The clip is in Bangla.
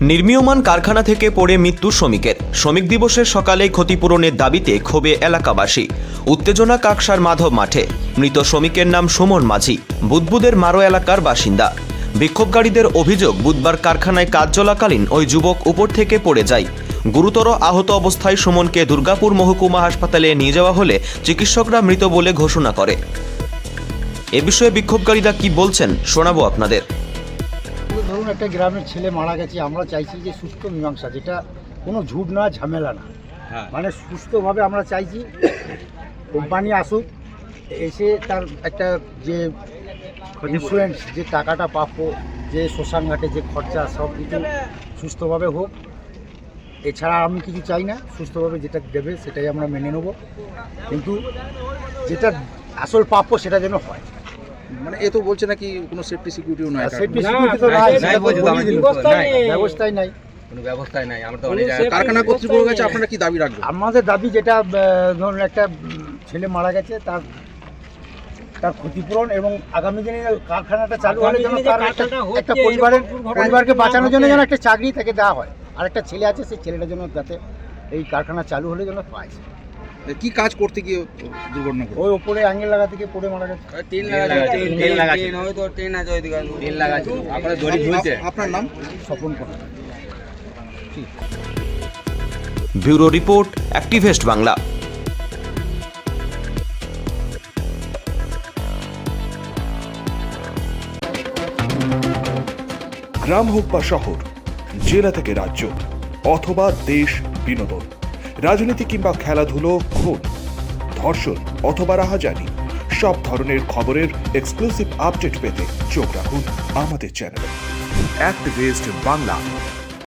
নির্মীয়মান কারখানা থেকে পড়ে মৃত্যু শ্রমিকের। শ্রমিক দিবসের সকালেই ক্ষতিপূরণের দাবিতে ক্ষোভে এলাকাবাসী। উত্তেজনা কাকসার মাধব মাঠে। মৃত শ্রমিকের নাম সুমন মাঝি, বুদবুদের মারো এলাকার বাসিন্দা। বিক্ষোভকারীদের অভিযোগ, বুধবার কারখানায় কাজ চলাকালীন ওই যুবক উপর থেকে পড়ে যায়। গুরুতর আহত অবস্থায় সুমনকে দুর্গাপুর মহকুমা হাসপাতালে নিয়ে যাওয়া হলে চিকিৎসকরা মৃত বলে ঘোষণা করে। এ বিষয়ে বিক্ষোভকারীরা কি বলছেন শোনাবো আপনাদের। ধরুন, একটা গ্রামের ছেলে মারা গেছে, আমরা চাইছি যে সুস্থ মীমাংসা, যেটা কোনো ঝুট না, ঝামেলা না, মানে সুস্থভাবে আমরা চাইছি। কোম্পানি আসুক, এসে তার একটা যে ইন্স্যুরেন্স, যে টাকাটা প্রাপ্য, যে শ্মশান ঘাটে যে খরচা, সব কিছু সুস্থভাবে হোক। এছাড়া আমি কিছু চাই না, সুস্থভাবে যেটা দেবে সেটাই আমরা মেনে নেব, কিন্তু যেটা আসল প্রাপ্য সেটা যেন হয়। মানে এ তো বলছে নাকি কোনো সেফটি সিকিউরিটিও নয়, সেফটি সিকিউরিটি তো নাই, ব্যবস্থাই নাই। কোনো ব্যবস্থাই নাই। আমরা তো অনেক জায়গায় কারখানা কর্তৃপক্ষের কাছে আপনারা কি দাবি রাখবেন? আমাদের দাবি যেটা, ধরুন একটা ছেলে মারা গেছে, তার ক্ষতিপূরণ, এবং আগামী দিনে কারখানাটা চালু হলে যেন তার একটা পরিবারকে বাঁচানোর জন্য যেন একটা চাকরি তাকে দেওয়া হয়। আর একটা ছেলে আছে, সেই ছেলেটার জন্য যাতে এই কারখানা চালু হলে যেন পায়। কি কাজ করতে গিয়ে দুর্ঘটনা ঘটে? ওই ওপরে অ্যাঙ্গেল লাগা থেকে পড়ে মারা গেছে। আপনার নাম? স্বপন করা। Bureau report, activist Bangla. গ্রাম হোক বা শহর, জেলা থেকে রাজ্য অথবা দেশ, বিনোদন, রাজনীতি কিংবা খেলাধুলো, খুন, ধর্ষণ অথবা রাহাজানি, সব ধরনের খবরের এক্সক্লুসিভ আপডেট পেতে চোখ রাখুন আমাদের চ্যানেলে অ্যাক্টিভেস্ট বাংলা।